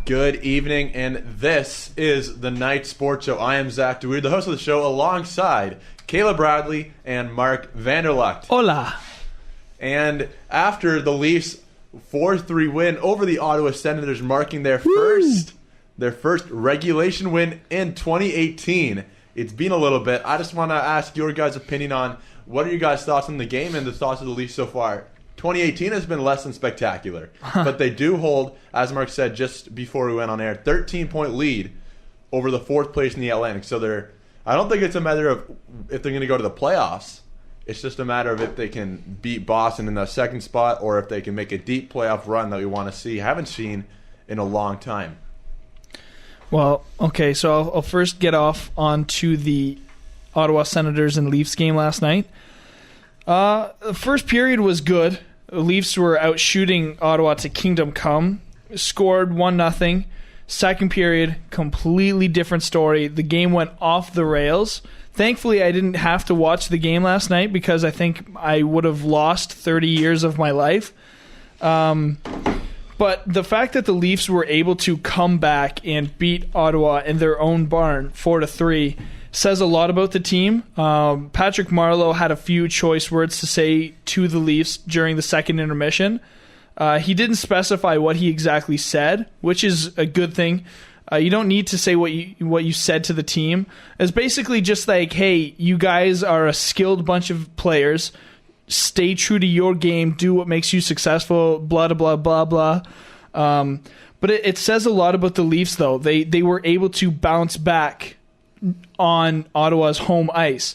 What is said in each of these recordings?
Good evening, and this is the Night Sports Show. I am Zach DeWeer, the host of the show, alongside Kayla Bradley and Mark Vanderlucht. Hola. And after the Leafs' 4-3 win over the Ottawa Senators, marking their first regulation win in 2018, it's been a little bit. I just want to ask your guys' opinion on what are your guys' thoughts on the game and the thoughts of the Leafs so far. 2018 has been less than spectacular, but they do hold, as Mark said just before we went on air, 13-point lead over the fourth place in the Atlantic. So I don't think it's a matter of if they're going to go to the playoffs. It's just a matter of if they can beat Boston in the second spot or if they can make a deep playoff run that we want to see. Haven't seen in a long time. Well, okay, so I'll first get off onto the Ottawa Senators and Leafs game last night. The first period was good. The Leafs were out shooting Ottawa to kingdom come. Scored 1-0. Second period, completely different story. The game went off the rails. Thankfully, I didn't have to watch the game last night because I think I would have lost 30 years of my life. But the fact that the Leafs were able to come back and beat Ottawa in their own barn 4-3 says a lot about the team. Patrick Marleau had a few choice words to say to the Leafs during the second intermission. He didn't specify what he exactly said, which is a good thing. You don't need to say what you said to the team. It's basically just like, hey, you guys are a skilled bunch of players. Stay true to your game. Do what makes you successful. Blah, blah, blah, blah. But it says a lot about the Leafs, though. They were able to bounce back on Ottawa's home ice.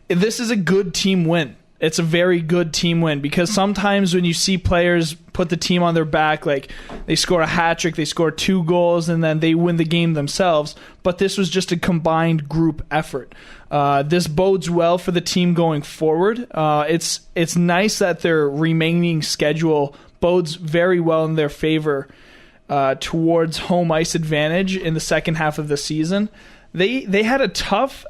This is a good team win. It's a very good team win because sometimes when you see players put the team on their back, like they score a hat trick, they score 2 goals, and then they win the game themselves. But this was just a combined group effort. This bodes well for the team going forward. It's nice that their remaining schedule bodes very well in their favor towards home ice advantage in the second half of the season. They had a tough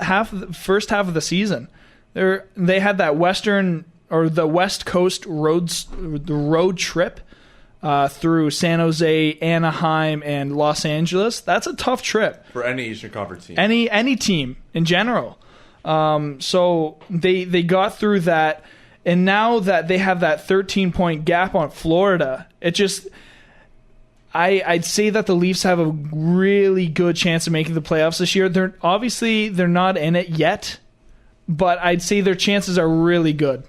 first half of the season. They had that the West Coast road trip through San Jose, Anaheim, and Los Angeles. That's a tough trip For any Eastern Conference team. Any team in general. So they got through that, and now that they have that 13-point gap on Florida, I'd say that the Leafs have a really good chance of making the playoffs this year. They're not in it yet, but I'd say their chances are really good.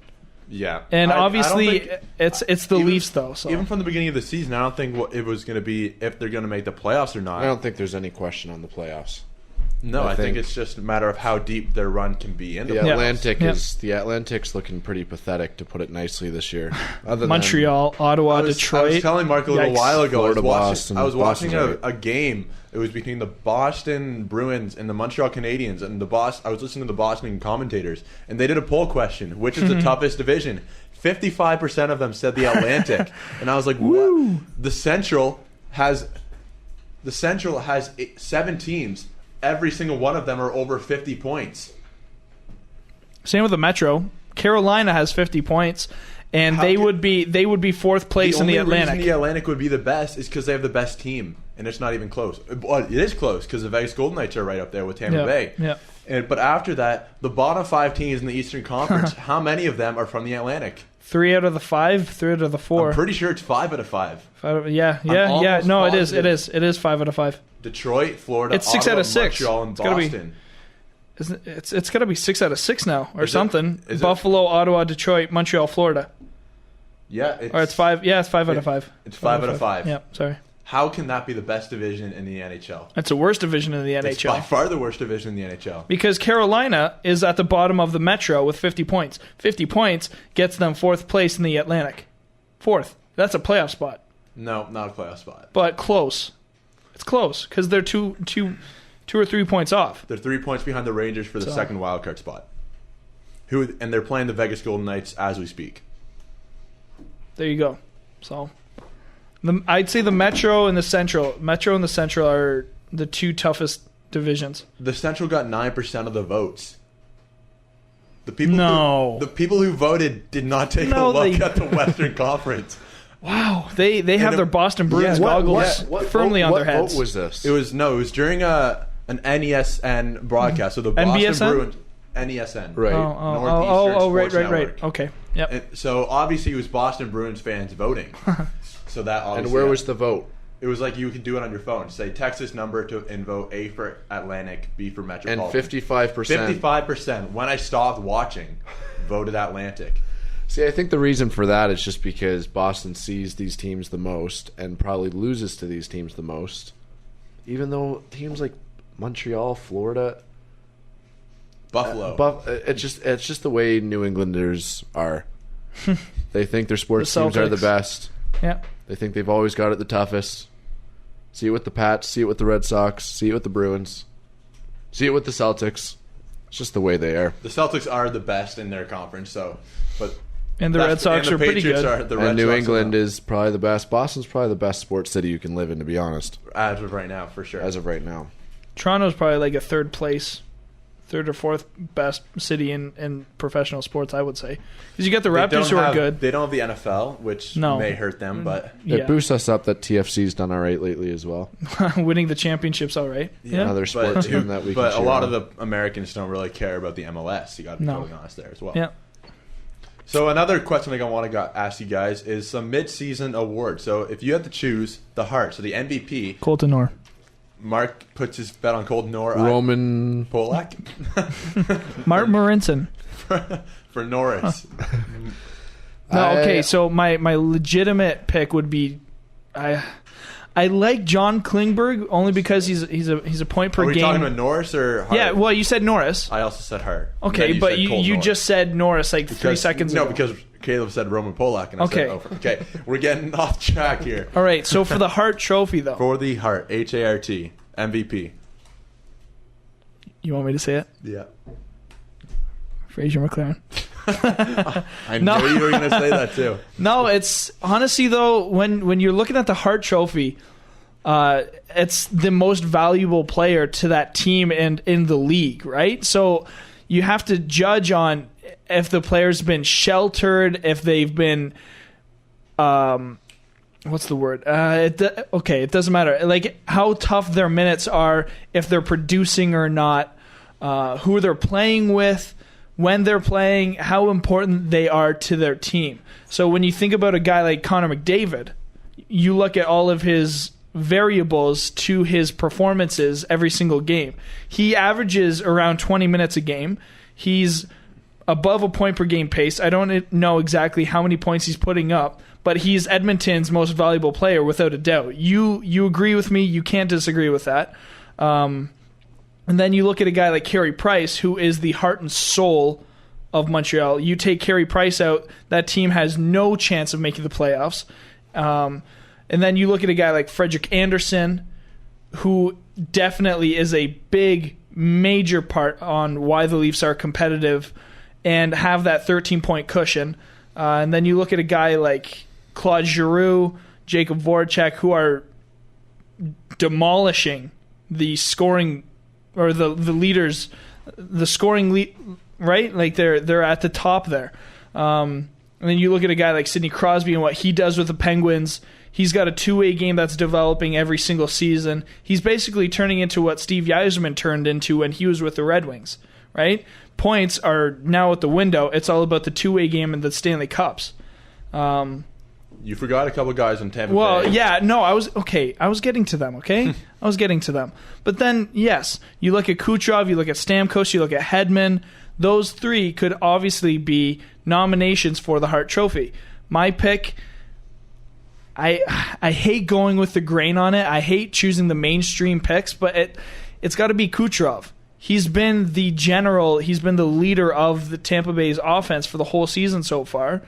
Yeah. And obviously, it's the Leafs, though. So. Even from the beginning of the season, I don't think it was going to be if they're going to make the playoffs or not. I don't think there's any question on the playoffs. No, I think it's just a matter of how deep their run can be. The Atlantic's looking pretty pathetic, to put it nicely, this year. Montreal, Ottawa, Detroit. I was telling Mark a little while ago. Florida, I was watching a game. It was between the Boston Bruins and the Montreal Canadiens, and I was listening to the Boston commentators, and they did a poll question: which is the toughest division? 55% of them said the Atlantic, and I was like, "What?" The Central has 7 teams. Every single one of them are over 50 points. Same with the Metro. Carolina has 50 points, and they would be fourth place in the Atlantic. The only reason the Atlantic would be the best is because they have the best team, and it's not even close. Well, it is close because the Vegas Golden Knights are right up there with Tampa Bay. Yeah. But after that, the bottom 5 teams in the Eastern Conference, how many of them are from the Atlantic? 3 out of the 5, 3 out of the 4. I'm pretty sure it's 5 out of 5. Yeah. No, it is. It is 5 out of 5. Detroit, Florida, it's 6 Ottawa, out of 6. Montreal, and Boston. It's got to be 6 out of 6 now, or something. Buffalo, Ottawa, Detroit, Montreal, Florida. Yeah, it's 5. Yeah, it's 5 out of 5. It's 5 out of 5. Yeah, sorry. How can that be the best division in the NHL? It's the worst division in the NHL. It's by far the worst division in the NHL. Because Carolina is at the bottom of the Metro with 50 points. 50 points gets them 4th place in the Atlantic. 4th. That's a playoff spot. No, not a playoff spot. But close. It's close because they're two or 3 points off. They're 3 points behind the Rangers for the second wildcard spot. And they're playing the Vegas Golden Knights as we speak. There you go. So I'd say the Metro and the Central. Metro and the Central are the 2 toughest divisions. The Central got 9% of the votes. The people who voted did not take a look at the Western Conference. Wow, they have their Boston Bruins Yeah, goggles firmly on their heads. What vote was this? It was during an NESN broadcast. So the Boston NBSN? Bruins, NESN, Right. Northeastern right, Sports right. Network. Okay, yep. And so obviously it was Boston Bruins fans voting. So that obviously. And where was the vote? It was like you could do it on your phone. Say text this number and vote A for Atlantic, B for Metropolitan. And 55%. 55%. When I stopped watching, voted Atlantic. See, I think the reason for that is just because Boston sees these teams the most and probably loses to these teams the most. Even though teams like Montreal, Florida, Buffalo. it's just the way New Englanders are. They think their sports The teams are the Celtics. best. Yeah. They think they've always got it the toughest. See it with the Pats, see it with the Red Sox, see it with the Bruins, see it with the Celtics. It's just the way they are. The Celtics are the best in their conference, And the Red Sox and the are pretty Patriots good. The Red And New Sox England is probably the best. Boston's probably the best sports city you can live in, to be honest, as of right now, for sure. as of right now. Toronto's probably like a third or fourth best city in professional sports, I would say. Because you got the Raptors who are good. They don't have the NFL, which may hurt them, but It boosts us up that TFC's done all right lately as well. Winning the championships, all right. Yeah. Another sport team that we can but a cheer lot on. of the Americans don't really care about the MLS. You got to be totally honest there as well. Yeah. So another question I want to ask you guys is some mid-season awards. So if you had to choose the Hart, so the MVP, Colton Orr. Mark puts his bet on Colton Orr. Roman Polak Martin Marincin. for Norris. No, okay, so my legitimate pick would be I like John Klingberg only because he's a point per Are we game. talking about Norris or Hart? Yeah, well, you said Norris. I also said Hart. Okay, Then but said you Norris. just said Norris like 3 seconds ago. No, because Caleb said Roman Polak, and I Okay. said over. Okay, we're getting off track here. All right, so for the Hart Trophy, though. For the Hart, H-A-R-T, MVP. You want me to say it? Yeah. Fraser McLaren. I No. knew you were going to say that too. No, it's honestly though when you're looking at the Hart Trophy, it's the most valuable player to that team and in the league, right? So you have to judge on if the player's been sheltered, if they've been, what's the word? It doesn't matter. Like how tough their minutes are, if they're producing or not, who they're playing with, when they're playing, how important they are to their team. So when you think about a guy like Connor McDavid, you look at all of his variables to his performances every single game. He averages around 20 minutes a game. He's above a point per game pace. I don't know exactly how many points he's putting up, but he's Edmonton's most valuable player without a doubt. You agree with me. You can't disagree with that. And then you look at a guy like Carey Price, who is the heart and soul of Montreal. You take Carey Price out, that team has no chance of making the playoffs. And then you look at a guy like Frederik Andersen, who definitely is a big, major part on why the Leafs are competitive and have that 13-point cushion. And then you look at a guy like Claude Giroux, Jacob Voracek, who are demolishing the scoring or the leaders, the scoring right? Like they're at the top there. And then you look at a guy like Sidney Crosby and what he does with the Penguins. He's got a two-way game that's developing every single season. He's basically turning into what Steve Yzerman turned into when he was with the Red Wings, right? Points are now at the window. It's all about the two-way game and the Stanley Cups. You forgot a couple guys on Tampa Bay. Well, yeah, no, I was getting to them, okay? I was getting to them. But then, yes, you look at Kucherov, you look at Stamkos, you look at Hedman. Those three could obviously be nominations for the Hart Trophy. My pick, I hate going with the grain on it. I hate choosing the mainstream picks, but it's got to be Kucherov. He's been the general, he's been the leader of the Tampa Bay's offense for the whole season so far,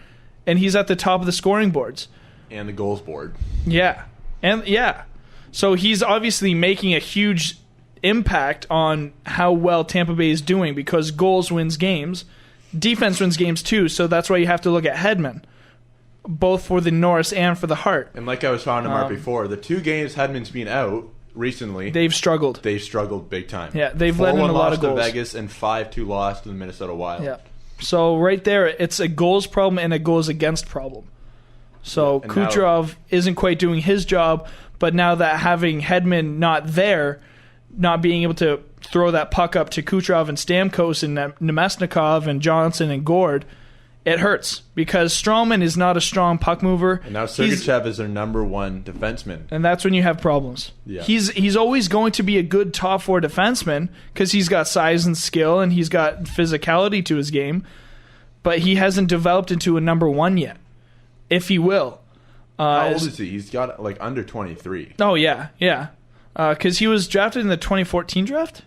and he's at the top of the scoring boards. And the goals board. Yeah. And yeah. So he's obviously making a huge impact on how well Tampa Bay is doing because goals wins games. Defense wins games too, so that's why you have to look at Hedman, both for the Norris and for the Hart. And like I was talking to Mark before, the 2 games Hedman's been out recently, they've struggled. They've struggled big time. Yeah, they've let in a lot of goals. 4-1 loss to Vegas and 5-2 loss to the Minnesota Wild. Yeah. So right there, it's a goals problem and a goals against problem. So And now- Kucherov isn't quite doing his job, but now that having Hedman not there, not being able to throw that puck up to Kucherov and Stamkos and Nemesnikov and Johnson and Gord, it hurts because Stroman is not a strong puck mover. And now Sergachev is their number one defenseman. And that's when you have problems. Yeah. He's always going to be a good top four defenseman because he's got size and skill and he's got physicality to his game, but he hasn't developed into a number one yet. If he will. How old is he? He's got like under 23. Oh, yeah. Because he was drafted in the 2014 draft?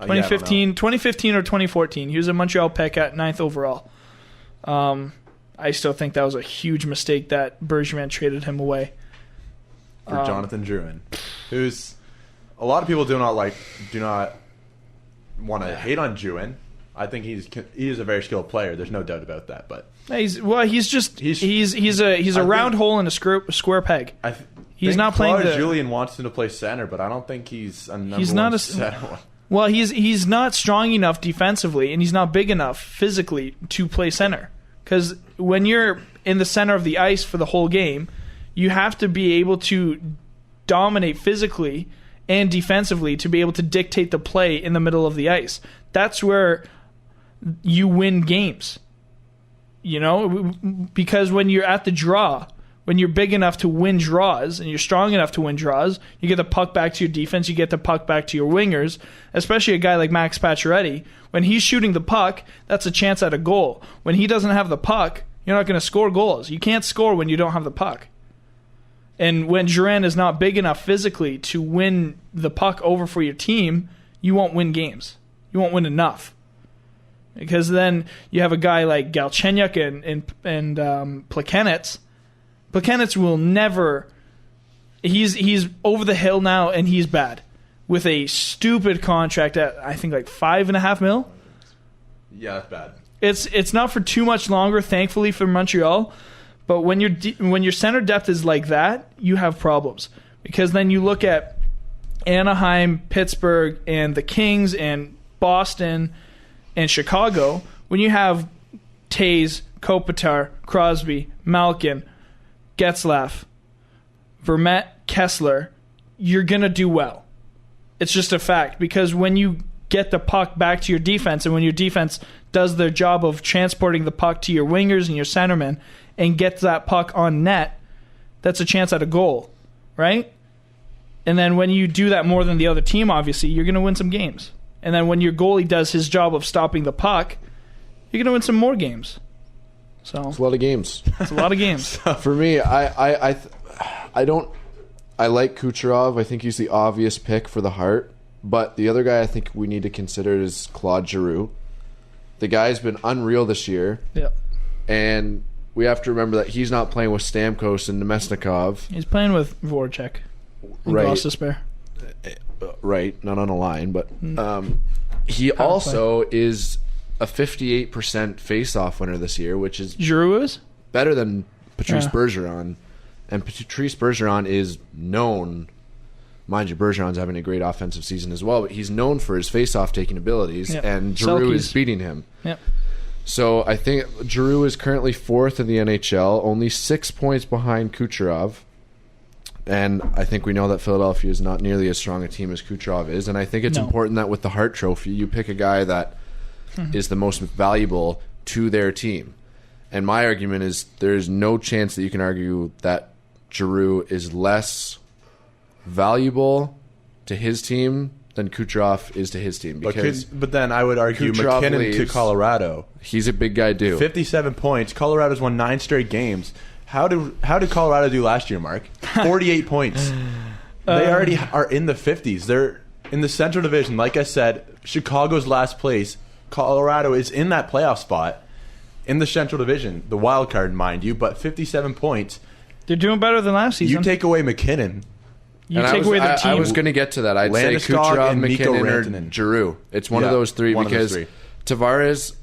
2015 or 2014. He was a Montreal pick at 9th overall. I still think that was a huge mistake that Bergevin traded him away. For Jonathan Drouin, who's a lot of people do not want to hate on Drouin. I think he is a very skilled player. There's no doubt about that. But he's a round hole in a square peg. He's not playing. Claude Julien wants him to play center, but I don't think he's a number he's not one a center. Well, he's not strong enough defensively, and he's not big enough physically to play center. Because when you're in the center of the ice for the whole game, you have to be able to dominate physically and defensively to be able to dictate the play in the middle of the ice. That's where you win games. You know, because when you're at the draw, when you're big enough to win draws and you're strong enough to win draws, you get the puck back to your defense, you get the puck back to your wingers, especially a guy like Max Pacioretty. When he's shooting the puck, that's a chance at a goal. When he doesn't have the puck, you're not going to score goals. You can't score when you don't have the puck. And when Duran is not big enough physically to win the puck over for your team, you won't win games. You won't win enough. Because then you have a guy like Galchenyuk and Plekanec. Plekanec will never... He's over the hill now, and he's bad. With a stupid contract at, I think, like $5.5 million. Yeah, that's bad. It's not for too much longer, thankfully, for Montreal. But when your center depth is like that, you have problems. Because then you look at Anaheim, Pittsburgh, and the Kings, and Boston, and Chicago. When you have Taves, Kopitar, Crosby, Malkin, Getzlaf, Vermette, Kessler, you're going to do well. It's just a fact. Because when you get the puck back to your defense, and when your defense does their job of transporting the puck to your wingers and your centermen and gets that puck on net, that's a chance at a goal, right? And then when you do that more than the other team, obviously, you're going to win some games. And then when your goalie does his job of stopping the puck, you're going to win some more games. So It's a lot of games. It's a lot of games. For me, I like Kucherov. I think he's the obvious pick for the Hart. But the other guy I think we need to consider is Claude Giroux. The guy's been unreal this year. Yep. And we have to remember that he's not playing with Stamkos and Nemesnikov. He's playing with Voracek and Right. Gostisbehere. Right, not on a line, but he also is a 58% face-off winner this year, which is Giroux is? better than Patrice Yeah. Bergeron. And Patrice Bergeron is known, mind you, Bergeron's having a great offensive season as well, but he's known for his face-off taking abilities, Yep. and Giroux Selkies. is beating him. Yep. So I think Giroux is currently 4th in the NHL, only 6 points behind Kucherov. And I think we know that Philadelphia is not nearly as strong a team as Kucherov is. And I think it's No. important that with the Hart Trophy, you pick a guy that is the most valuable to their team. And my argument is there's no chance that you can argue that Giroux is less valuable to his team than Kucherov is to his team. Because But then I would argue Kucherov McKinnon to leaves. Colorado. he's a big guy too. 57 points. Colorado's won 9 straight games. How did Colorado do last year, Mark? 48 points. They already are in the 50s. They're in the Central Division. Like I said, Chicago's last place. Colorado is in that playoff spot in the Central Division, the wild card, mind you, but 57 points. They're doing better than last season. You take away McKinnon. You And take away the team. I was going to get to that. I'd say Landeskog Kucherov, and Mikko McKinnon, or Rantanen. Giroux. It's one of Yeah, those three one of those because three. Tavares,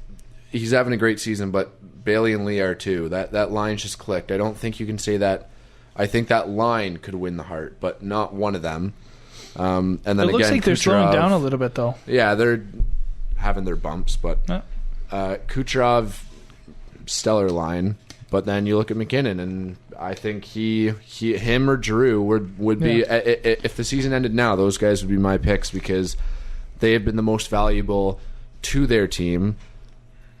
he's having a great season, but Bailey and Lee are too. That line's just clicked. I don't think you can say that. I think that line could win the Hart, but not one of them. And then it looks again, like they're slowing Kucherov- down a little bit, though. Yeah, they're having their bumps, but Yeah. Kucherov, stellar line. But then you look at McKinnon, and I think him or Drew would be if the season ended now, those guys would be my picks because they have been the most valuable to their team,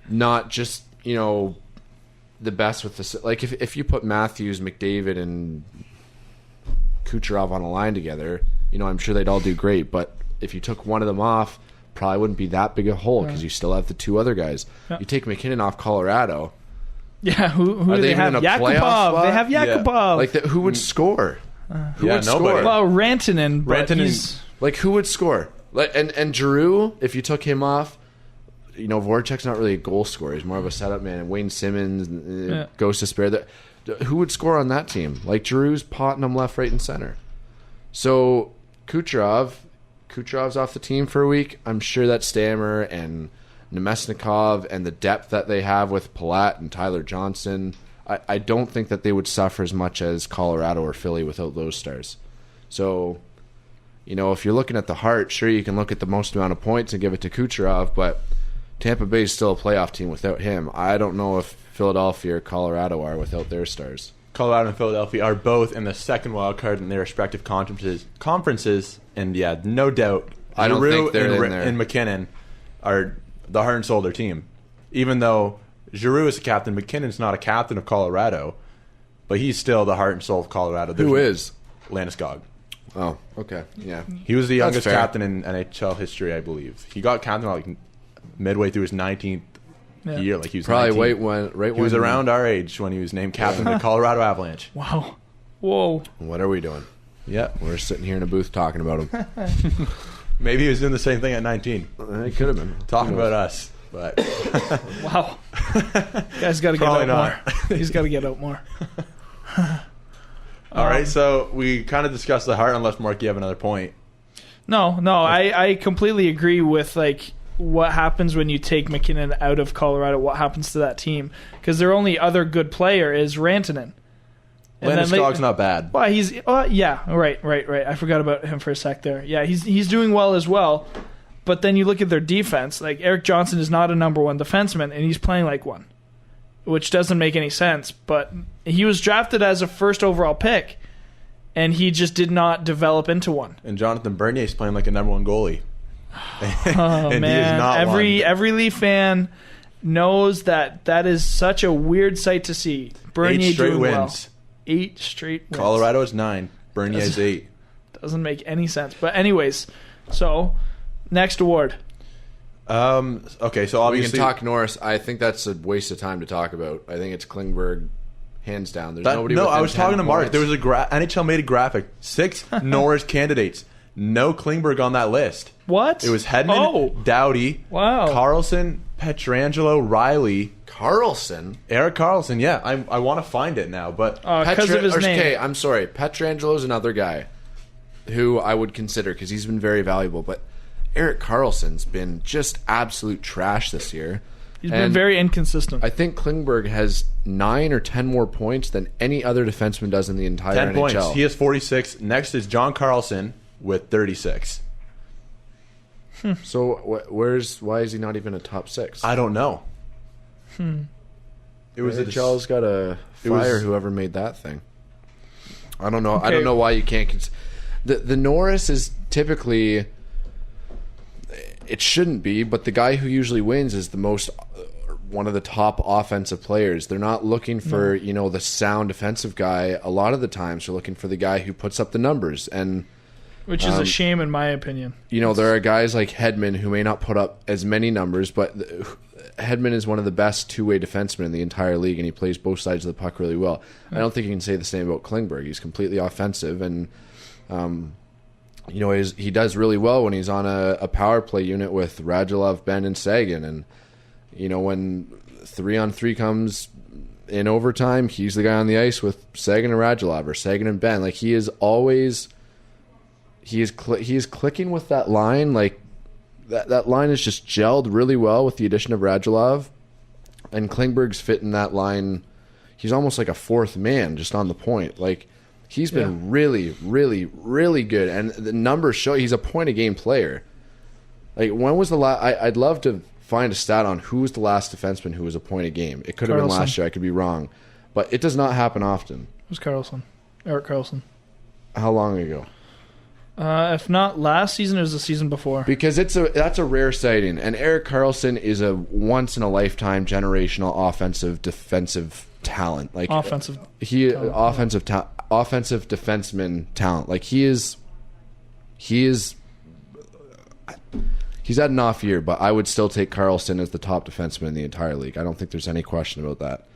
not just the best with the like. If you put Matthews, McDavid, and Kucherov on a line together, I'm sure they'd all do great. But if you took one of them off, probably wouldn't be that big a hole because you still have the two other guys. You take McKinnon off Colorado. Yeah, who do they have? Yakupov. They have Yakupov. Like who would score? Who would nobody. score? Well, Rantanen. Like who would score? Like and Giroux, if you took him off, Voracek's not really a goal scorer. He's more of a setup man. And Wayne Simmons goes to spare. Who would score on that team? Like Giroux's potting them left, right, and center. So Kucherov's off the team for a week. I'm sure that Stammer and Nemesnikov and the depth that they have with Palat and Tyler Johnson, I don't think that they would suffer as much as Colorado or Philly without those stars. So, if you're looking at the heart, sure, you can look at the most amount of points and give it to Kucherov, but Tampa Bay is still a playoff team without him. I don't know if Philadelphia or Colorado are without their stars. Colorado and Philadelphia are both in the second wild card in their respective conferences, and no doubt, I don't think they're in there. And McKinnon are the heart and soul of their team. Even though Giroux is a captain, McKinnon's not a captain of Colorado, but he's still the heart and soul of Colorado. Who is? Landeskog. Oh, okay, yeah. He was the youngest captain in NHL history, I believe. He got captain midway through his 19th year. Like he was probably 19. He was around our age when he was named captain of the Colorado Avalanche. Wow. Whoa. What are we doing? Yeah, we're sitting here in a booth talking about him. Maybe he was doing the same thing at 19. It could have been. Talking about us. But wow. Guy's got to get out more. He's got to get out more. All right, so we kind of discussed the heart, unless, Mark, you have another point. No, I completely agree with, what happens when you take McKinnon out of Colorado, what happens to that team. Because their only other good player is Rantanen. Landeskog's not bad. Well, he's right. I forgot about him for a sec there. Yeah, he's doing well as well. But then you look at their defense. Like Eric Johnson is not a number one defenseman, and he's playing like one, which doesn't make any sense. But he was drafted as a first overall pick, and he just did not develop into one. And Jonathan Bernier is playing like a number one goalie. Oh and man, he is not every Leaf fan knows that is such a weird sight to see. Bernier 8 straight doing wins. Well. 8 straight wins. Colorado is 9. Bernier's 8. Doesn't make any sense. But anyways, so next award. Okay, so obviously we can talk Norris. I think that's a waste of time to talk about. I think it's Klingberg, hands down. There's nobody. No, I was 10 talking to Mark. points. There was NHL made a graphic. 6 Norris candidates. No Klingberg on that list. What? It was Hedman, Doughty, Carlson, Pietrangelo, Riley. Carlson? Eric Carlson, yeah. I want to find it now, but because of his name. Okay, I'm sorry. Pietrangelo's another guy who I would consider because he's been very valuable, but Eric Carlson's been just absolute trash this year. He's been very inconsistent. I think Klingberg has 9 or 10 more points than any other defenseman does in the entire 10 NHL. points. He has 46. Next is John Carlson with 36. So why is he not even a top 6? I don't know. It was NHL's got to fire whoever made that thing. I don't know. Okay. I don't know why you can't. The Norris is typically. It shouldn't be, but the guy who usually wins is the most one of the top offensive players. They're not looking for the sound defensive guy. A lot of the times, they're looking for the guy who puts up the numbers, and which is a shame in my opinion. There are guys like Hedman who may not put up as many numbers, but Hedman is one of the best two-way defensemen in the entire league, and he plays both sides of the puck really well. I don't think you can say the same about Klingberg. He's completely offensive, and he does really well when he's on a power play unit with Radulov, Ben, and Sagan. And when 3-on-3 comes in overtime, he's the guy on the ice with Sagan and Radulov, or Sagan and Ben. Like he is always, he is clicking with that line. Like that line is just gelled really well with the addition of Radulov, and Klingberg's fitting that line. He's almost like a fourth man, just on the point. Like. He's been really, really, really good, and the numbers show he's a point-a-game player. Like, when was the last... I'd love to find a stat on who was the last defenseman who was a point-a-game. It could have been last year. I could be wrong. But it does not happen often. Who's Carlson? Eric Carlson. How long ago? If not last season, it was the season before. Because that's a rare sighting, and Eric Carlson is a once in a lifetime generational defensive talent. Like Offensive defenseman talent. Like he's had an off year, but I would still take Carlson as the top defenseman in the entire league. I don't think there's any question about that.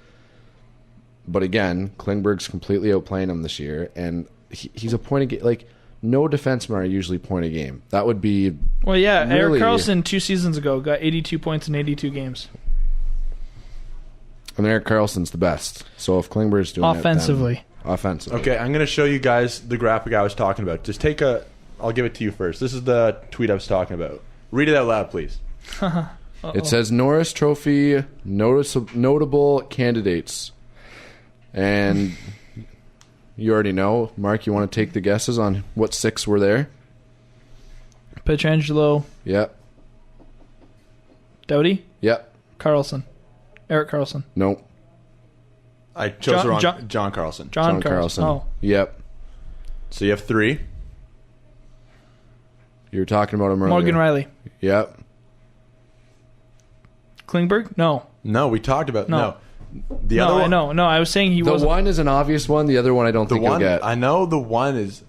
But again, Klingberg's completely outplaying him this year, and he's a point of game. Like, no defensemen are usually point a game. That would be well, yeah. really, Eric Carlson 2 seasons ago got 82 points in 82 games. And Eric Carlson's the best. So if Klingberg's doing offensively. Offensively. Okay, I'm going to show you guys the graphic I was talking about. Just I'll give it to you first. This is the tweet I was talking about. Read it out loud, please. It says Norris Trophy notable candidates. And you already know. Mark, you want to take the guesses on what 6 were there? Pietrangelo. Yep. Doughty. Yep. Carlson. Eric Carlson. Nope. I chose the wrong. John Carlson. John Carlson. Oh. Yep. So you have 3. You were talking about him earlier. Morgan Riley. Yep. Klingberg? No. No, we talked about no. The other one. No, I was saying he wasn't. The one is an obvious one. The other one I don't think you'll get. I know the one is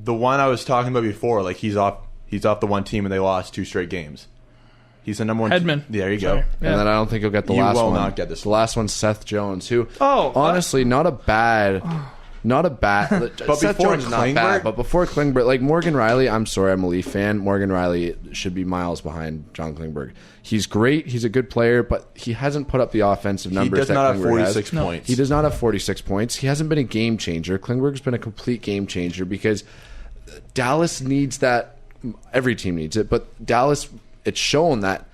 the one I was talking about before. Like he's off the one team and they lost 2 straight games. He's the number 1. Hedman. There you Sorry. go. Yeah. And then I don't think you'll get the last one. You will not get this. The last one's Seth Jones, who honestly not a bad. But Seth before Jones is not Klingberg? bad. But before Klingberg, like Morgan Riley, I'm sorry, I'm a Leaf fan. Morgan Riley should be miles behind John Klingberg. He's great. He's a good player, but he hasn't put up the offensive numbers. He does not have Klingberg 46 has. points. He does not have 46 points. He hasn't been a game changer. Klingberg's been a complete game changer because Dallas needs that. Every team needs it, but Dallas, it's shown that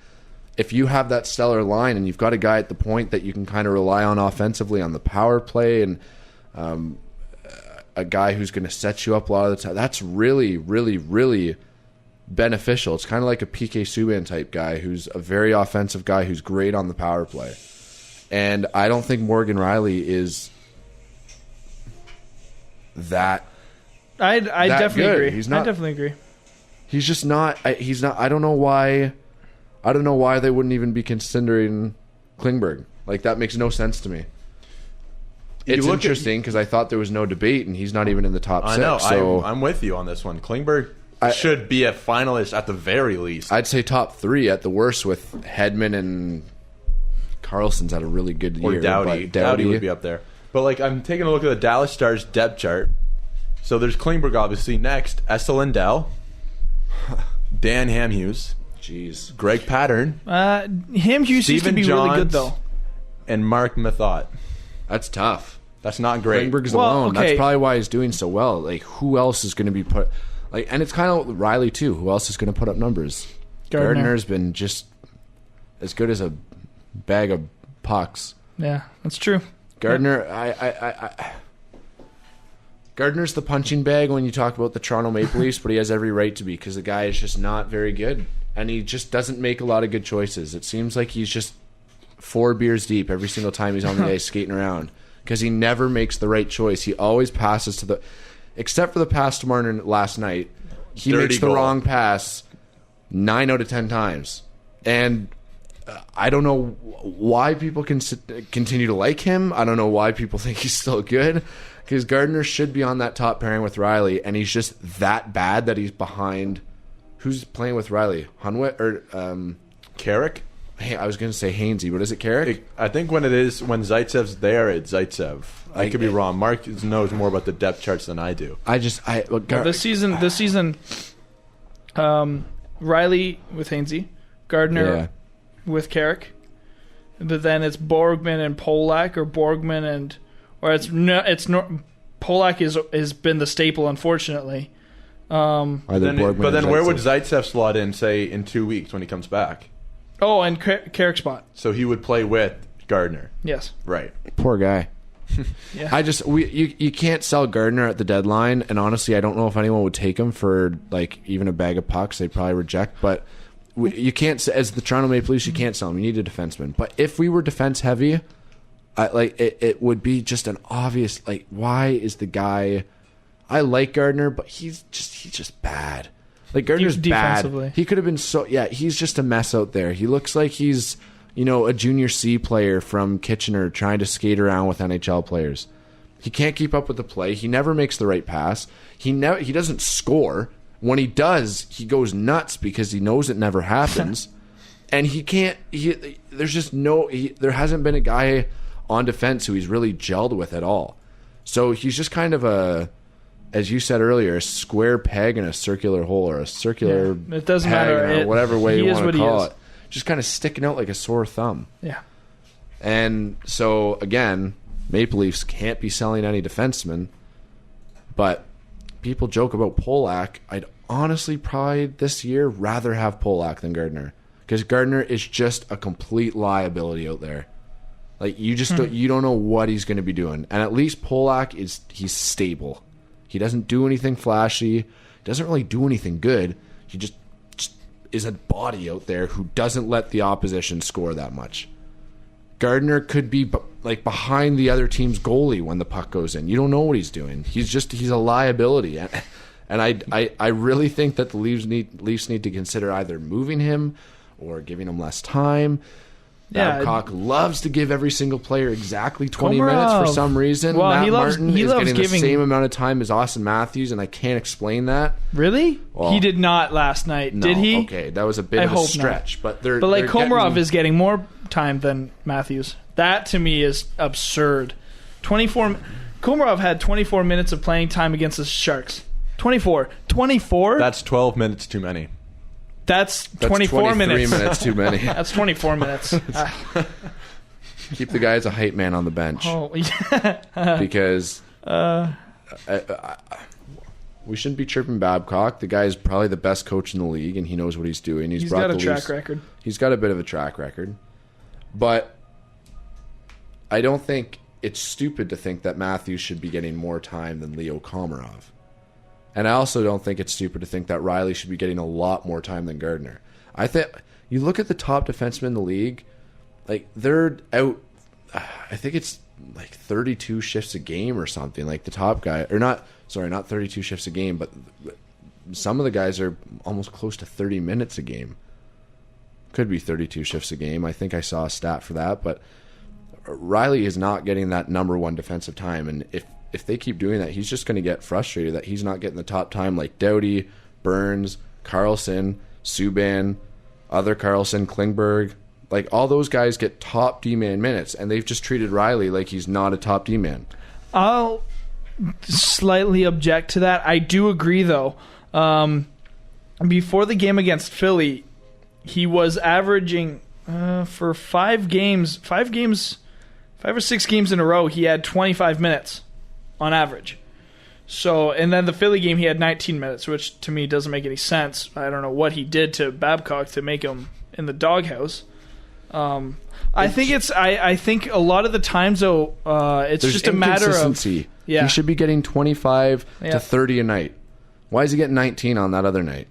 if you have that stellar line and you've got a guy at the point that you can kind of rely on offensively on the power play and a guy who's going to set you up a lot of the time, that's really, really, really beneficial. It's kind of like a PK Subban type guy who's a very offensive guy who's great on the power play. And I don't think Morgan Riley is that. I definitely good. agree. He's not, I definitely agree. He's just not. He's not. I don't know why. I don't know why they wouldn't even be considering Klingberg. Like, that makes no sense to me. It's interesting because I thought there was no debate, and he's not even in the top 6. I know. So I'm with you on this one. Klingberg should be a finalist at the very least. I'd say top 3 at the worst, with Hedman and Carlson's had a really good year. Or Doughty. Doughty would be up there. But like, I'm taking a look at the Dallas Stars depth chart. So there's Klingberg obviously next. Esa Lindell, Dan Hamhuis, jeez, Greg Pattern, Hamhuis used to be really good though, and Mark Mathot. That's tough. That's not great. Klingberg's alone. That's probably why he's doing so well. Like, who else is going to be put? Like, and it's kind of Riley too. Who else is going to put up numbers? Gardner's been just as good as a bag of pucks. Yeah, that's true. Gardner, Gardner's the punching bag when you talk about the Toronto Maple Leafs, but he has every right to be because the guy is just not very good, and he just doesn't make a lot of good choices. It seems like he's just 4 beers deep every single time he's on the ice skating around because he never makes the right choice. He always passes to the, except for the pass to Marner last night, he makes the wrong pass 9 out of 10 times, and I don't know why people can continue to like him. I don't know why people think he's still good. Because Gardner should be on that top pairing with Riley, and he's just that bad that he's behind. Who's playing with Riley? Hunwick or Carrick? Hey, I was going to say Hainsey, but is it Carrick? I think when Zaitsev's there, it's Zaitsev. I could be wrong. Mark knows more about the depth charts than I do. This season, Riley with Hainsey, Gardner with Carrick, but then it's Borgman and Polak, or Borgman and. Or Polak has been the staple, unfortunately. But then where would Zaitsev slot in, say, in 2 weeks when he comes back? Oh, and Carrick spot. So he would play with Gardner. Yes. Right. Poor guy. Yeah. You can't sell Gardner at the deadline, and honestly, I don't know if anyone would take him for like even a bag of pucks. They'd probably reject, but you can't, as the Toronto Maple Leafs, you can't sell him. You need a defenseman. But if we were defense heavy, It would be just an obvious, like, why is the guy... I like Gardner, but he's just bad. Like, Gardner's bad. He could have been he's just a mess out there. He looks like he's, a junior C player from Kitchener trying to skate around with NHL players. He can't keep up with the play. He never makes the right pass. He doesn't score. When he does, he goes nuts because he knows it never happens. And there hasn't been a guy on defense who he's really gelled with at all. So he's just kind of as you said earlier, a square peg in a circular hole, or a circular it doesn't matter. Whatever way you want to call it. Just kind of sticking out like a sore thumb. Yeah. And so, again, Maple Leafs can't be selling any defensemen, but people joke about Polak. I'd honestly probably this year rather have Polak than Gardner, because Gardner is just a complete liability out there. Like, you just you don't know what he's going to be doing. And at least Polak he's stable. He doesn't do anything flashy. Doesn't really do anything good. He just is a body out there who doesn't let the opposition score that much. Gardner could be like behind the other team's goalie when the puck goes in. You don't know what he's doing. He's a liability. And I really think that the Leafs need to consider either moving him or giving him less time. Babcock loves to give every single player exactly 20 minutes for some reason. Well, Matt he loves getting giving the same amount of time as Austin Matthews, and I can't explain that. Really? Well, he did not last night, did he? Okay, that was a bit of a stretch. Not. But Komarov is getting more time than Matthews. That, to me, is absurd. Komarov had 24 minutes of playing time against the Sharks. 24? That's 12 minutes too many. That's 24 minutes. 23 minutes too many. That's 24 minutes. Keep the guy as a hype man on the bench. Oh, yeah. Because we shouldn't be chirping Babcock. The guy is probably the best coach in the league, and he knows what he's doing. He's got a track record. He's got a bit of a track record. But I don't think it's stupid to think that Matthews should be getting more time than Leo Komarov. And I also don't think it's stupid to think that Riley should be getting a lot more time than Gardner. I think you look at the top defensemen in the league, like, they're out, I think it's like 32 shifts a game or something. Like, the top guy, not 32 shifts a game, but some of the guys are almost close to 30 minutes a game. Could be 32 shifts a game. I think I saw a stat for that, but Riley is not getting that number one defensive time, and if they keep doing that, he's just going to get frustrated that he's not getting the top time like Doughty, Burns, Carlson, Subban, other Carlson, Klingberg. Like, all those guys get top D-man minutes, and they've just treated Riley like he's not a top D-man. I'll slightly object to that. I do agree, though. Before the game against Philly, he was averaging for 5 or 6 games in a row, he had 25 minutes. On average. So, and then the Philly game, he had 19 minutes, which to me doesn't make any sense. I don't know what he did to Babcock to make him in the doghouse. I think a lot of the times, though, it's just a matter of... Yeah. He should be getting 25 to 30 a night. Why is he getting 19 on that other night?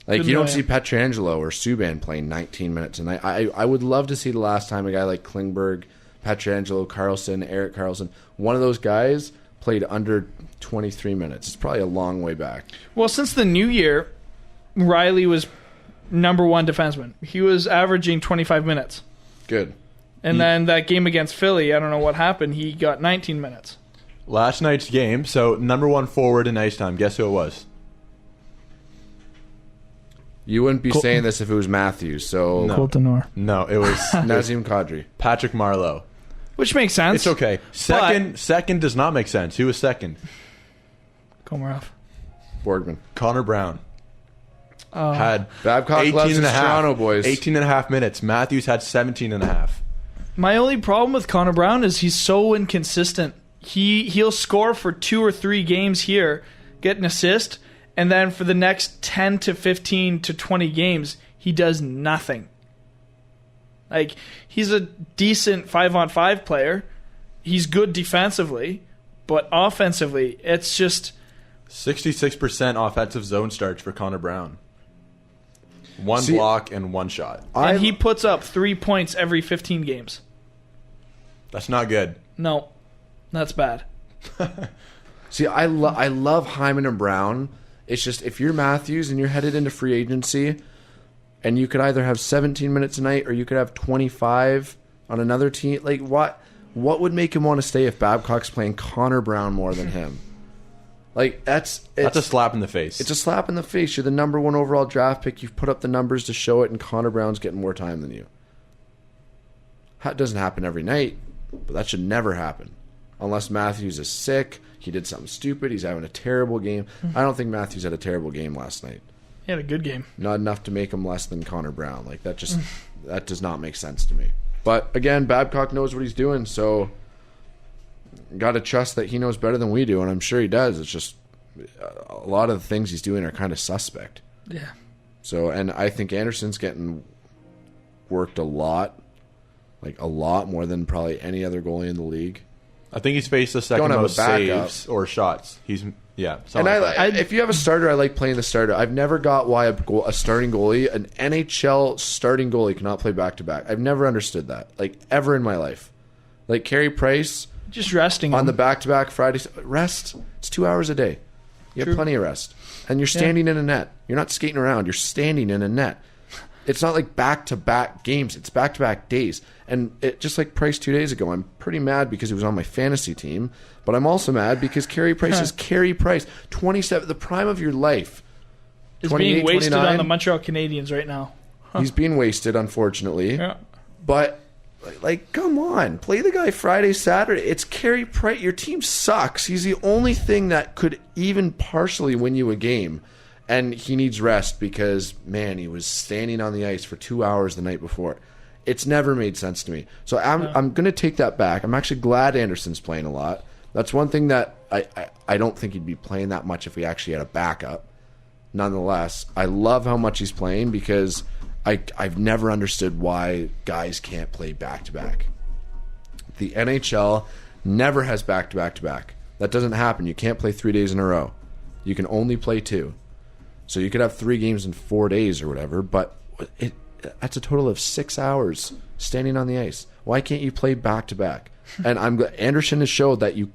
Like, you don't see Pietrangelo or Subban playing 19 minutes a night. I would love to see the last time a guy like Klingberg, Pietrangelo, Carlson, Erik Karlsson, one of those guys played under 23 minutes. It's probably a long way back. Well, since the new year, Riley was number one defenseman. He was averaging 25 minutes. Good. And then that game against Philly, I don't know what happened. He got 19 minutes. Last night's game, so number one forward in ice time. Guess who it was? You wouldn't be saying this if it was Matthews, so... Colton. No, it was Nazem Kadri. Patrick Marleau. Which makes sense. It's okay. Second does not make sense. Who was second? Komarov. Borgman. Connor Brown. Had Babcock loves his Toronto boys. 18 and a half minutes. Matthews had 17 and a half. My only problem with Connor Brown is he's so inconsistent. He'll score for 2 or 3 games here, get an assist, and then for the next 10 to 15 to 20 games, he does nothing. Like, he's a decent 5-on-5 player. He's good defensively, but offensively, it's just... 66% offensive zone starts for Connor Brown. 1 block and 1 shot. And he puts up 3 points every 15 games. That's not good. No, that's bad. See, I love Hyman and Brown. It's just if you're Matthews and you're headed into free agency, and you could either have 17 minutes a night or you could have 25 on another team. Like what would make him want to stay if Babcock's playing Connor Brown more than him? Like that's a slap in the face. It's a slap in the face. You're the number 1 overall draft pick. You've put up the numbers to show it, and Connor Brown's getting more time than you. That doesn't happen every night, but that should never happen. Unless Matthews is sick, he did something stupid, he's having a terrible game. I don't think Matthews had a terrible game last night. He had a good game. Not enough to make him less than Connor Brown. Like that does not make sense to me. But again, Babcock knows what he's doing, so got to trust that he knows better than we do, and I'm sure he does. It's just a lot of the things he's doing are kind of suspect. Yeah. So, and I think Anderson's getting worked a lot, like a lot more than probably any other goalie in the league. I think he's faced the second most saves or shots. And if you have a starter, I like playing the starter. I've never got why a starting goalie, an NHL starting goalie, cannot play back-to-back. I've never understood that, like, ever in my life. Like, Carey Price, just resting on him. the back-to-back Fridays. Rest. It's 2 hours a day. You have plenty of rest. And you're standing in a net. You're not skating around. You're standing in a net. It's not like back-to-back games. It's back-to-back days. And just like Price 2 days ago, I'm pretty mad because he was on my fantasy team. But I'm also mad because Carey Price is Carey Price. 27, the prime of your life. Is being wasted 29. On the Montreal Canadiens right now. He's being wasted, unfortunately. Yeah. But, like, come on. Play the guy Friday, Saturday. It's Carey Price. Your team sucks. He's the only thing that could even partially win you a game. And he needs rest because, man, he was standing on the ice for 2 hours the night before. It's never made sense to me. So I'm going to take that back. I'm actually glad Anderson's playing a lot. That's one thing that I don't think he'd be playing that much if we actually had a backup. Nonetheless, I love how much he's playing because I've never understood why guys can't play back-to-back. The NHL never has back-to-back-to-back. That doesn't happen. You can't play 3 days in a row. You can only play 2. So you could have 3 games in 4 days or whatever, but that's a total of 6 hours standing on the ice. Why can't you play back-to-back? And Anderson has showed that you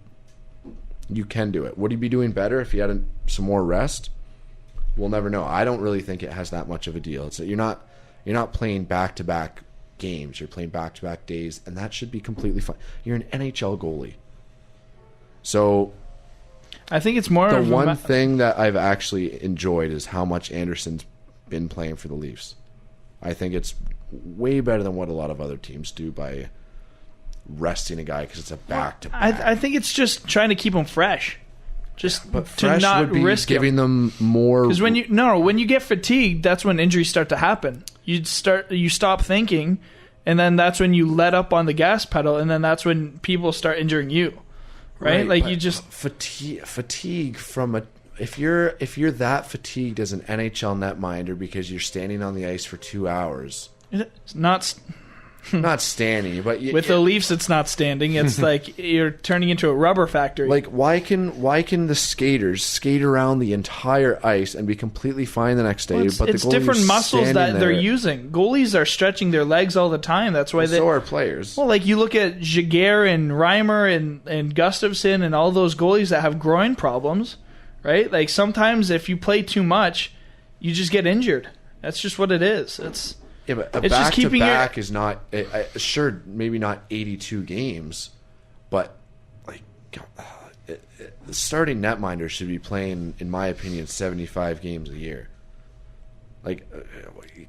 can do it. Would he be doing better if he had some more rest? We'll never know. I don't really think it has that much of a deal. It's that you're not playing back-to-back games. You're playing back-to-back days, and that should be completely fine. You're an NHL goalie. So I think it's more the of one thing that I've actually enjoyed is how much Anderson's been playing for the Leafs. I think it's way better than what a lot of other teams do by resting a guy because it's a back-to-back. I think it's just trying to keep him fresh. Just but to fresh not would be risk giving them more. Because when you get fatigued, that's when injuries start to happen. You stop thinking, and then that's when you let up on the gas pedal, and then that's when people start injuring you. Right? Like you just fatigue from a. If you're that fatigued as an NHL netminder because you're standing on the ice for 2 hours, it's not standing, but with the Leafs, it's not standing. It's like you're turning into a rubber factory. Like why can the skaters skate around the entire ice and be completely fine the next day? Well, it's different muscles that they're using. Goalies are stretching their legs all the time. That's why so are players. Well, like you look at Jaguar and Reimer and Gustafsson and all those goalies that have groin problems, right? Like sometimes if you play too much, you just get injured. That's just what it is. Yeah, but a back-to-back is not... sure, maybe not 82 games, but like the starting netminder should be playing, in my opinion, 75 games a year. Like,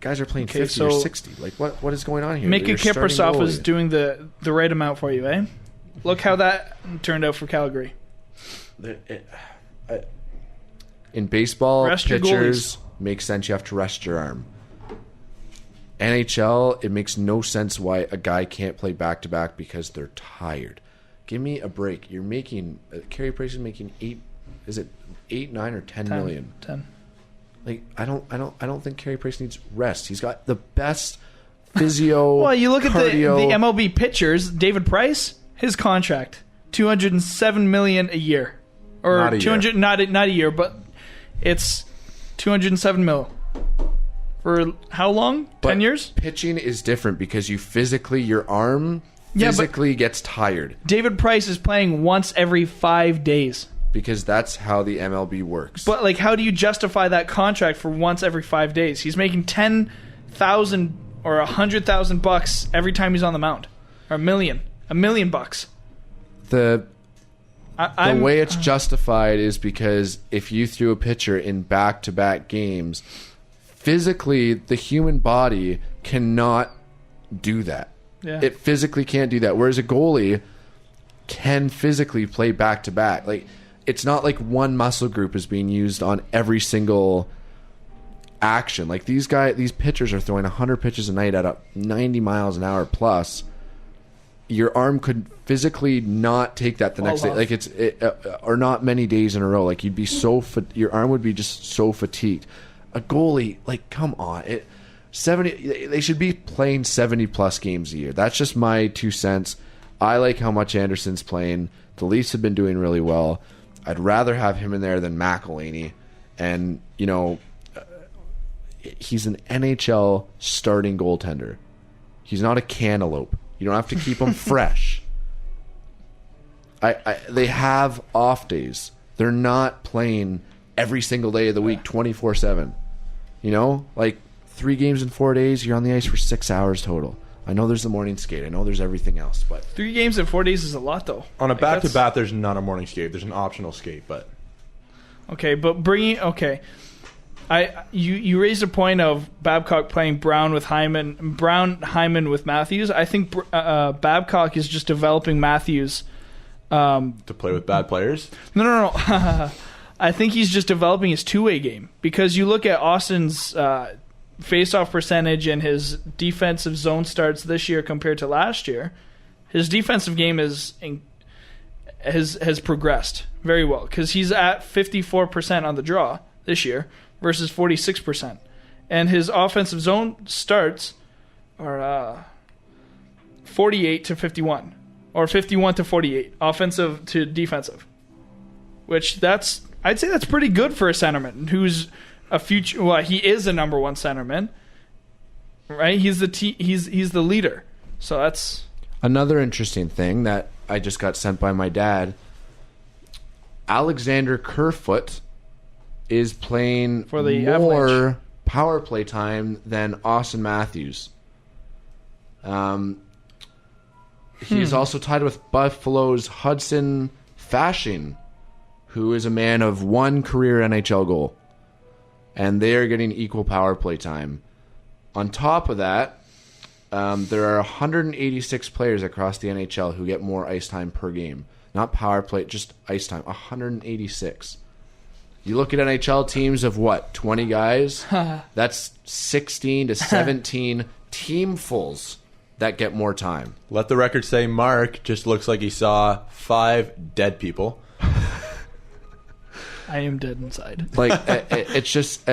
guys are playing 50 or 60. Like, what is going on here? Mika Kiprasov is doing the right amount for you, eh? Look how that turned out for Calgary. In baseball, rest pitchers make sense. You have to rest your arm. NHL, it makes no sense why a guy can't play back-to-back because they're tired. Give me a break. You're making... Carey Price is making 8, 9, or 10 million. 10. Like, I don't think Carey Price needs rest. He's got the best physio, well, you look cardio. At the MLB pitchers, David Price, his contract, $207 million a year. Or not a 200 year. Not a year, but it's $207 million. For how long? 10 years? Pitching is different because your arm physically gets tired. David Price is playing once every 5 days. Because that's how the MLB works. But like, how do you justify that contract for once every 5 days? He's making $10,000 or $100,000 every time he's on the mound, or $1 million bucks. The way it's justified is because if you threw a pitcher in back-to-back games, physically the human body cannot do that. Yeah. It physically can't do that. Whereas a goalie can physically play back-to-back. Like, it's not like one muscle group is being used on every single action. Like, these pitchers are throwing 100 pitches a night at 90 miles an hour plus. Your arm could physically not take that the next day. Like, or not many days in a row. Like, you'd be your arm would be just so fatigued. A goalie, like, come on. 70, they should be playing 70 plus games a year. That's just my 2 cents. I like how much Anderson's playing. The Leafs have been doing really well. I'd rather have him in there than McElhinney. And, you know, he's an NHL starting goaltender. He's not a cantaloupe. You don't have to keep him fresh. They have off days. They're not playing every single day of the week 24/7. You know? Like, 3 games in 4 days, you're on the ice for 6 hours total. I know there's the morning skate. I know there's everything else, but 3 games in 4 days is a lot, though. On a back-to-back, there's not a morning skate. There's an optional skate, but... Okay, but you raised a point of Babcock playing Brown, Hyman with Matthews. I think Babcock is just developing Matthews to play with bad players? No. I think he's just developing his two-way game, because you look at Austin's face-off percentage and his defensive zone starts this year compared to last year. His defensive game has progressed very well, because he's at 54% on the draw this year versus 46%, and his offensive zone starts are 48 to 51 or 51 to 48 offensive to defensive, which I'd say that's pretty good for a centerman who's a future. Well, he is a number one centerman, right? He's the leader. So that's another interesting thing that I just got sent by my dad. Alexander Kerfoot is playing for the more Avalanche. Power play time than Austin Matthews. He's also tied with Buffalo's Hudson Fasching, who is a man of 1 career NHL goal. And they are getting equal power play time. On top of that, there are 186 players across the NHL who get more ice time per game. Not power play, just ice time. 186. You look at NHL teams of what, 20 guys? That's 16 to 17 teamfuls that get more time. Let the record say Mark just looks like he saw 5 dead people. I am dead inside. Like, it's just...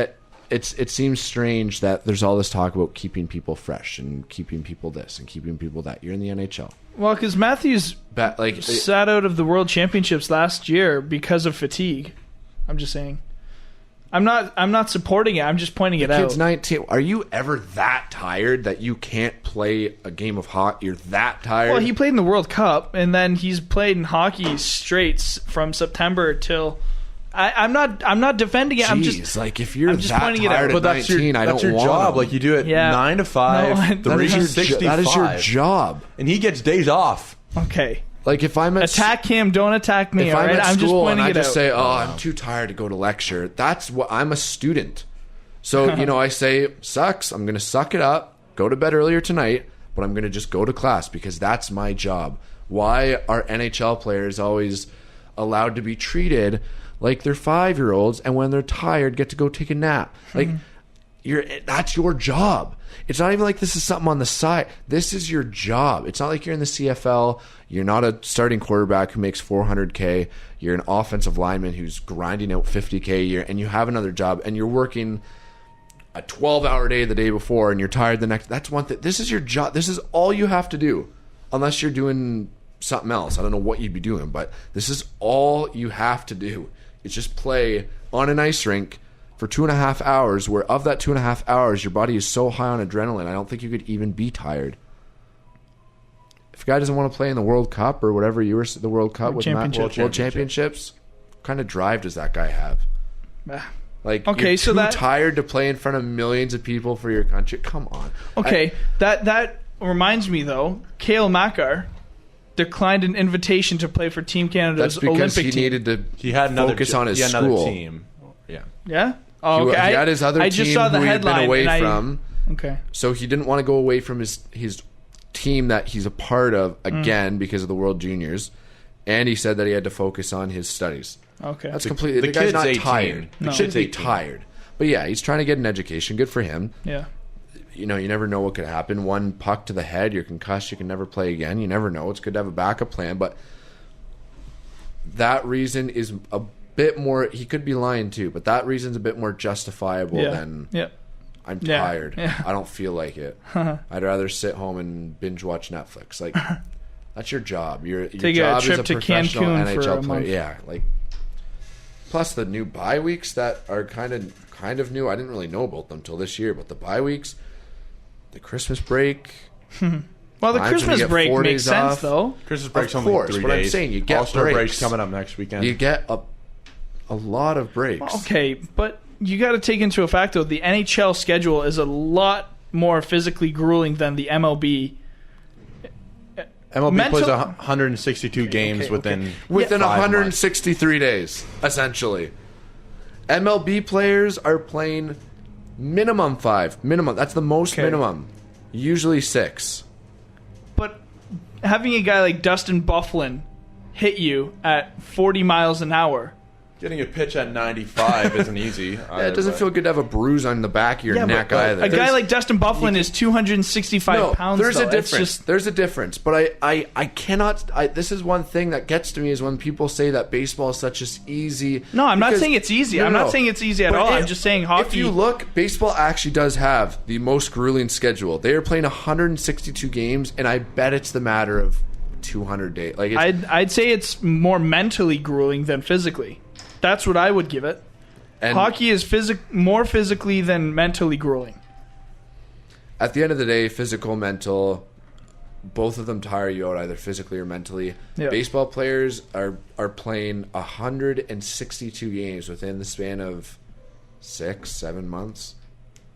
It seems strange that there's all this talk about keeping people fresh and keeping people this and keeping people that. You're in the NHL. Well, because Matthews sat out of the World Championships last year because of fatigue. I'm just saying. I'm not supporting it. I'm just pointing it out. Kid's 19. Are you ever that tired that you can't play a game of hockey? You're that tired? Well, he played in the World Cup, and then he's played in hockey straight from September till... I'm not defending it. Jeez, I'm just like, if you're just that pointing it tired out. at But 19, that's your job. Like, you do it 9 to 5, 365. That is your job. And he gets days off. Okay. Like, if I'm at attack him, don't attack me. If I'm at I'm just school pointing and I it just out. say, I'm too tired to go to lecture, that's what I'm a student. So, I say, sucks. I'm going to suck it up, go to bed earlier tonight, but I'm going to just go to class because that's my job. Why are NHL players always allowed to be treated like they're 5-year-olds, and when they're tired, get to go take a nap? Like, that's your job. It's not even like this is something on the side. This is your job. It's not like you're in the CFL. You're not a starting quarterback who makes $400K. You're an offensive lineman who's grinding out $50K a year, and you have another job, and you're working a 12-hour day the day before, and you're tired the next. That's one thing. This is your job. This is all you have to do, unless you're doing something else. I don't know what you'd be doing, but this is all you have to do. It's just play on an ice rink for 2.5 hours, where of that 2.5 hours, your body is so high on adrenaline, I don't think you could even be tired. If a guy doesn't want to play in the World Cup or whatever you were the World Cup with World Championships, what kind of drive does that guy have? Like, okay, you're so too tired to play in front of millions of people for your country. Come on. Okay, that reminds me though. Cale Makar declined an invitation to play for Team Canada's Olympic team. Needed to he had another focus on his school. Another team. Yeah. Yeah. Oh, okay. He had his other I team just saw the who he'd been headline away from. Okay. So he didn't want to go away from his team that he's a part of again because of the World Juniors, and he said that he had to focus on his studies. Okay. That's completely. The guy's not tired. The kid's tired. But yeah, he's trying to get an education. Good for him. Yeah. You know, you never know what could happen. One puck to the head, you're concussed, you can never play again. You never know. It's good to have a backup plan, but that reason is a bit more. He could be lying too, but that reason's a bit more justifiable than I'm tired. Yeah. I don't feel like it. I'd rather sit home and binge watch Netflix. Like, that's your job. Your Take job a trip is a to professional Cancun NHL for a player. month. Yeah, like plus the new bye weeks that are kind of new. I didn't really know about them till this year, but the bye weeks, the Christmas break. Well, the Christmas break makes sense, off. though. Christmas break's Of only course, 3 but I'm days. saying you get All-Star breaks. break's coming up next weekend. You get a lot of breaks. Okay, but you got to take into effect, though, the NHL schedule is a lot more physically grueling than the MLB. MLB plays 162 games within 163 months. days, essentially. MLB players are playing minimum 5. Minimum. That's the most minimum. Usually 6. But having a guy like Dustin Byfuglien hit you at 40 miles an hour. Getting a pitch at 95 isn't easy. It doesn't feel good to have a bruise on the back of your neck either. A guy like Dustin Byfuglien is 265 pounds. There's though. a difference. There's a difference. But I cannot. This is one thing that gets to me is when people say that baseball is such as easy. No, I'm not saying it's easy. I'm not saying it's easy at all. I'm just saying hockey. If you look, baseball actually does have the most grueling schedule. They are playing 162 games, and I bet it's the matter of 200 days. Like I'd say it's more mentally grueling than physically. That's what I would give it. And hockey is more physically than mentally grueling. At the end of the day, physical, mental, both of them tire you out either physically or mentally. Yeah. Baseball players are playing 162 games within the span of 6-7 months.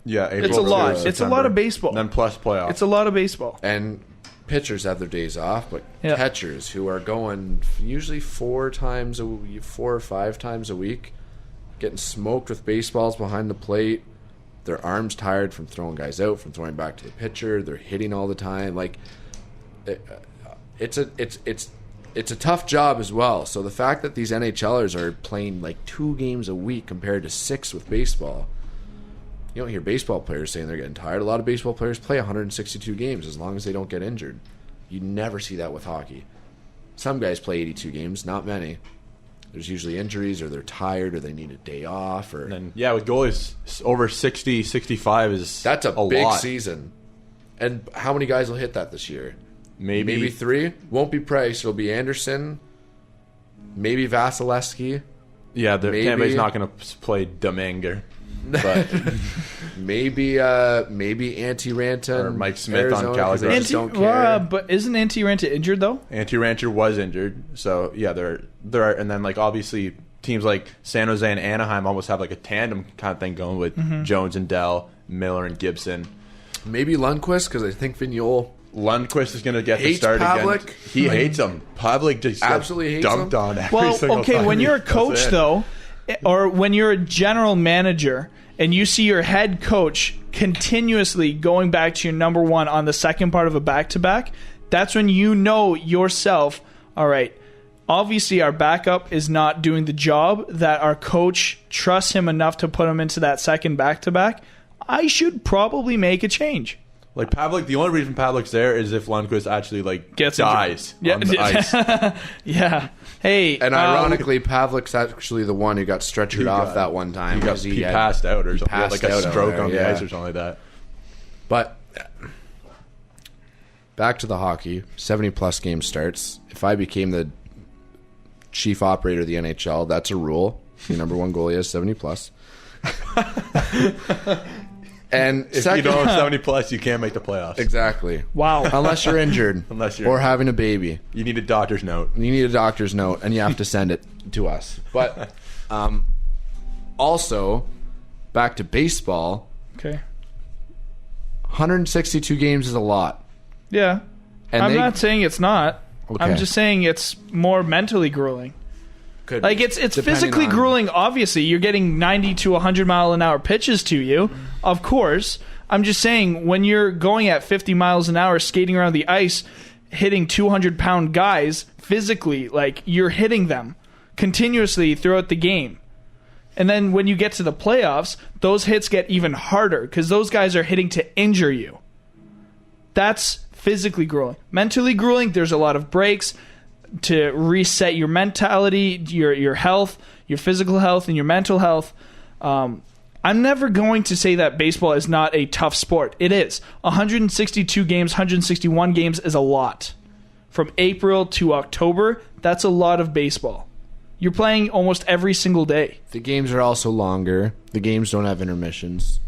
Yeah, April, it's a lot. September, it's a lot of baseball. And then plus playoffs. It's a lot of baseball. And pitchers have their days off, but catchers who are going usually 4 or 5 times a week, getting smoked with baseballs behind the plate. Their arms tired from throwing guys out, from throwing back to the pitcher. They're hitting all the time. Like it's a tough job as well. So the fact that these NHLers are playing like 2 games a week compared to 6 with baseball. You don't hear baseball players saying they're getting tired. A lot of baseball players play 162 games as long as they don't get injured. You never see that with hockey. Some guys play 82 games, not many. There's usually injuries, or they're tired, or they need a day off. Or and then, with goalies, over 60, 65 is that's a big lot. season. And how many guys will hit that this year? Maybe 3. Won't be Price. It'll be Anderson. Maybe Vasilevsky. Yeah, Tampa's not going to play Dominguez. But maybe Antti Ranta or Mike Smith Arizona, on Calgary. Don't care. But isn't Antti Ranta injured though? Antti Ranta was injured, so yeah, there are, and then like obviously teams like San Jose and Anaheim almost have like a tandem kind of thing going with Jones and Dell, Miller and Gibson. Maybe Lundqvist because I think Lundqvist is going to get the hates start Pavlik. again. He hates him. Pavlik just absolutely hates dumped him. on every single time. When you're a coach though, or when you're a general manager and you see your head coach continuously going back to your number one on the second part of a back-to-back, that's when you know yourself, all right, obviously our backup is not doing the job that our coach trusts him enough to put him into that second back-to-back. I should probably make a change. Like Pavlik, the only reason Pavlik's there is if Lundqvist actually gets dies on the ice. Yeah. Hey. And ironically, Pavlik's actually the one who got stretchered off that one time. He passed out or something. Passed Like a out stroke on the ice or something like that. But back to the hockey. 70-plus game starts. If I became the chief operator of the NHL, that's a rule. The number one goalie has 70-plus. And If second, you don't have 70 plus, you can't make the playoffs. exactly. Wow. Unless you're injured, or having a baby, You need a doctor's note. you need a doctor's note, and you have to send it to us. But also, back to baseball, Okay. 162 games is a lot. Yeah. And I'm they- not saying it's not. Okay. I'm just saying it's more mentally grueling. Could Like be, it's depending physically on- grueling. Obviously, you're getting 90 to 100 mile an hour pitches to you. Of course, I'm just saying when you're going at 50 miles an hour, skating around the ice, hitting 200-pound guys physically, like you're hitting them continuously throughout the game. And then when you get to the playoffs, those hits get even harder because those guys are hitting to injure you. That's physically grueling. Mentally grueling, there's a lot of breaks to reset your mentality, your health, your physical health, and your mental health. I'm never going to say that baseball is not a tough sport. It is. 162 games, 161 games is a lot. From April to October, that's a lot of baseball. You're playing almost every single day. The games are also longer. The games don't have intermissions.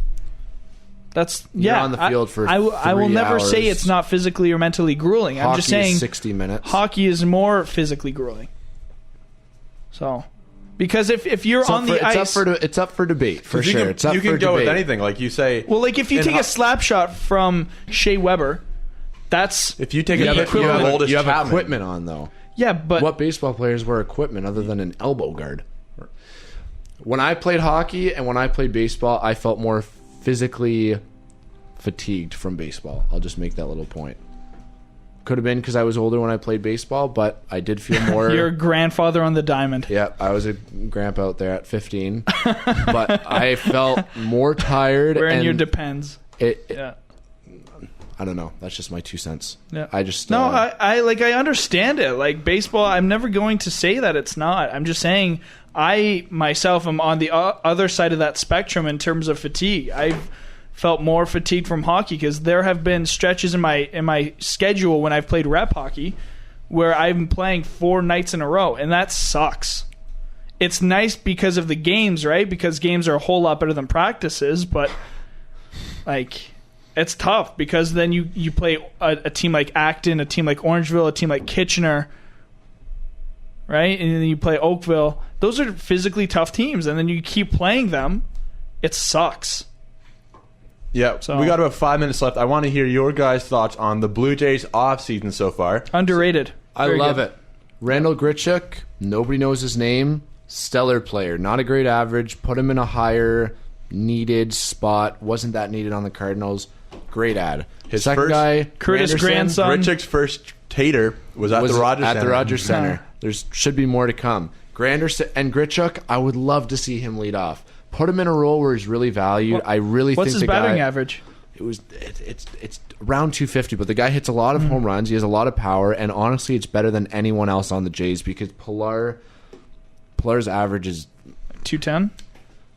That's You're on the field for I will 3 never say hours. it's not physically or mentally grueling. I'm Hockey just saying is 60 minutes. hockey is more physically grueling. So, because if you're on the ice, it's up for debate for sure. It's up You for can go debate. with anything. Like you say, well, like if you in take ho- a slap shot from Shea Weber, that's if you take You a have, hit, you have oldest you have Chapman. equipment on though. yeah, but What baseball players wear equipment other than an elbow guard? When I played hockey and when I played baseball, I felt more physically fatigued from baseball. I'll just make that little point. Could have been because I was older when I played baseball, but I did feel more. your grandfather on the diamond. Yeah, I was a grandpa out there at 15, but I felt more tired. Wearing and your Depends. Yeah. I don't know. That's just my 2 cents. Yeah. I just No, I understand it. Like baseball, I'm never going to say that it's not. I'm just saying I myself am on the other side of that spectrum in terms of fatigue. I've felt more fatigued from hockey because there have been stretches in my schedule when I've played rep hockey where I'm playing 4 nights in a row, and that sucks. It's nice because of the games, right? Because games are a whole lot better than practices, but like it's tough because then you play a team like Acton, a team like Orangeville, a team like Kitchener, right? And then you play Oakville. Those are physically tough teams, and then you keep playing them. It sucks. Yeah, So- we got about 5 minutes left. I want to hear your guys' thoughts on the Blue Jays offseason so far. Underrated. I Very love good. it. Randall Grichuk, nobody knows his name. Stellar player. Not a great average. Put him in a higher needed spot. Wasn't that needed on the Cardinals. Great ad. His Second first- guy, Curtis Granderson, Grandson. Grichuk's first tater was at the Rogers Center. Rogers Center. There's should be more to come. Granderson and Grichuk, I would love to see him lead off. Put him in a role where he's really valued. I really What's think his the batting guy, average? It's around 250, but the guy hits a lot of home runs. He has a lot of power, and honestly, it's better than anyone else on the Jays because Pilar's average is 210.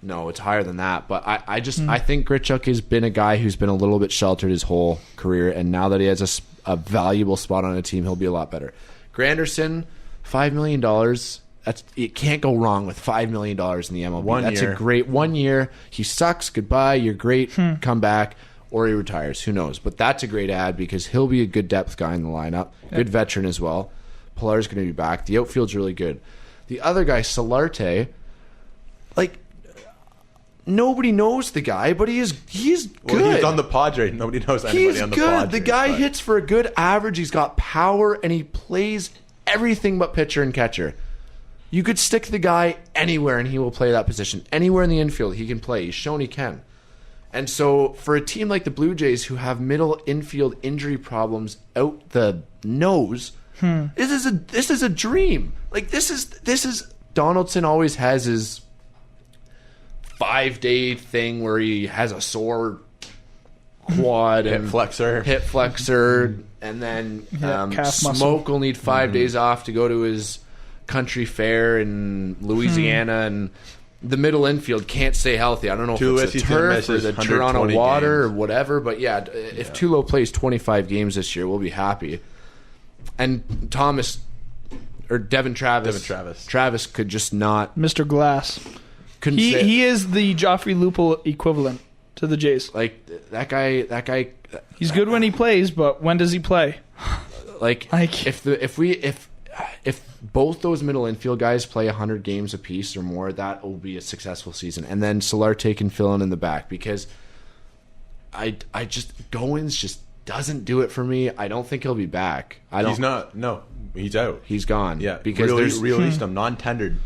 no, it's higher than that. But I think Grichuk has been a guy who's been a little bit sheltered his whole career, and now that he has a valuable spot on a team, he'll be a lot better. Granderson, $5 million. It can't go wrong with $5 million in the MLB. That's year. a great 1 year. He sucks. Goodbye. You're great. Come back. Or he retires. Who knows? But that's a great ad because he'll be a good depth guy in the lineup. Good veteran as well. Pilar's going to be back. The outfield's really good. The other guy, Solarte, like nobody knows the guy, but he's good. Well, he's on the Padres. Nobody knows anybody He's on the good. Padres. The guy but- hits for a good average. He's got power, and he plays everything but pitcher and catcher. You could stick the guy anywhere, and he will play that position. Anywhere in the infield, he can play. He's shown he can. And so, for a team like the Blue Jays, who have middle infield injury problems out the nose, this is a dream. Like this is Donaldson always has his 5-day thing where he has a sore quad and hip flexor. and then calf muscle. Smoke will need 5 days off to go to his country fair in Louisiana, and the middle infield can't stay healthy. I don't know if Tulo, it's the he's gonna turf miss or his the 120 Toronto water or games. whatever, but yeah, if Tulo plays 25 games this year, we'll be happy. And Thomas or Devin Travis could just not Mr. Glass. couldn't He say- is the Joffrey Lupul equivalent. to the Jays. Like that guy. He's good when he plays, but when does he play? Like if both those middle infield guys play 100 games apiece or more, that will be a successful season. And then Solarte can fill in the back, because I just Goins just doesn't do it for me. I don't think he'll be back. He's not. No, he's out. He's gone. Yeah, because released him, non-tendered.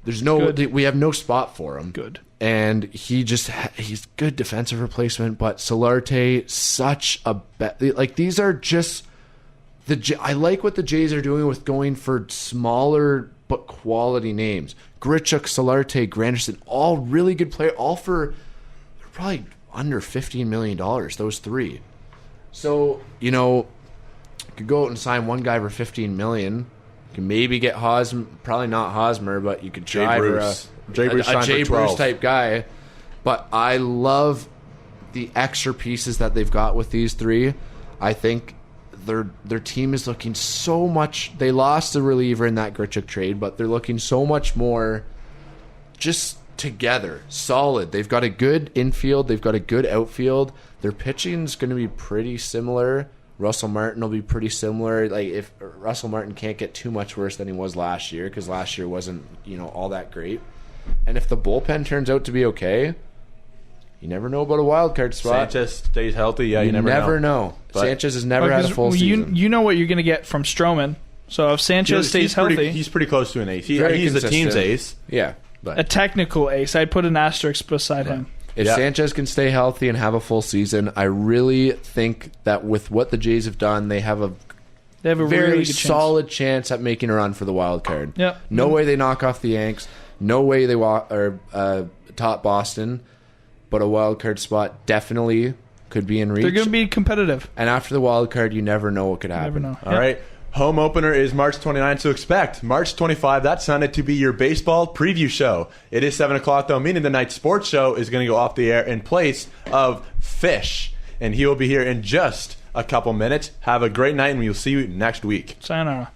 There's no. We have no spot for him. Good. And he's good defensive replacement, but Solarte, such a like these are just I like what the Jays are doing with going for smaller but quality names. Grichuk, Solarte, Granderson, all really good players, all for probably under $15 million, those three. So, you could go out and sign one guy for $15 million. You can maybe get Hosmer, probably not Hosmer, but you could try for a Jay Bruce type guy. But I love the extra pieces that they've got with these three. I think their team is looking so much. They lost a reliever in that Grichuk trade, but they're looking so much more just together, solid. They've got a good infield. They've got a good outfield. Their pitching is going to be pretty similar. Russell Martin will be pretty similar. Like, if Russell Martin can't get too much worse than he was last year, because last year wasn't all that great. And if the bullpen turns out to be okay, you never know about a wild card spot. Sanchez stays healthy. Yeah, you never know. Sanchez has never had a full season. You know what you're going to get from Stroman. So if Sanchez stays healthy, he's pretty close to an ace. He's the team's ace. Yeah, but a technical ace. I'd put an asterisk beside him. If Sanchez can stay healthy and have a full season, I really think that with what the Jays have done, they have a very really solid chance at making a run for the wild card. Yep. No way they knock off the Yanks. No way they top Boston. But a wild card spot definitely could be in reach. They're going to be competitive. And after the wild card, you never know what could happen. Never know. All right. Home opener is March 29th, so expect March 25. That's Sunday to be your baseball preview show. It is 7 o'clock, though, meaning the night sports show is going to go off the air in place of Fish. And he will be here in just a couple minutes. Have a great night, and we'll see you next week. Sayonara.